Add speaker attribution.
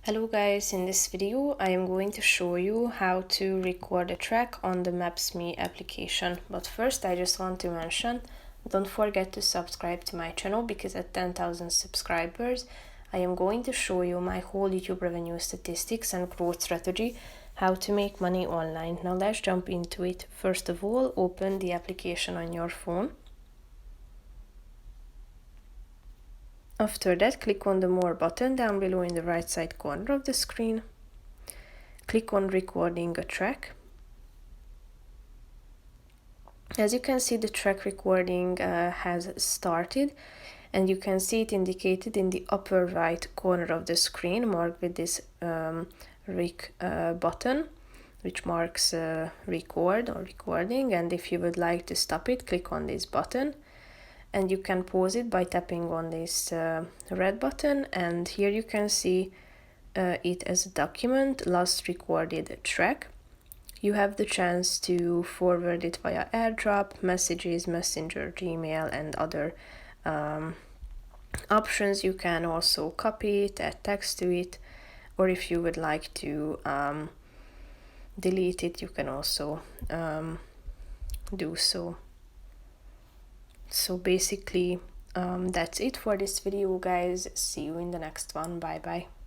Speaker 1: Hello guys, in this video I am going to show you how to record a track on the Maps.me application. But first I just want to mention, don't forget to subscribe to my channel because at 10,000 subscribers I am going to show you my whole YouTube revenue statistics and growth strategy, how to make money online. Now let's jump into it. First of all, open the application on your phone. After that, click on the More button down below in the right side corner of the screen. Click on Recording a track. As you can see, the track recording has started, and you can see it indicated in the upper right corner of the screen, marked with this rec button, which marks record or recording. And if you would like to stop it, click on this button. And you can pause it by tapping on this red button, and here you can see it as a document, last recorded track. You have the chance to forward it via AirDrop, Messages, Messenger, Gmail, and other options. You can also copy it, add text to it, or if you would like to delete it, you can also do so. So basically, that's it for this video, guys. See you in the next one. Bye bye.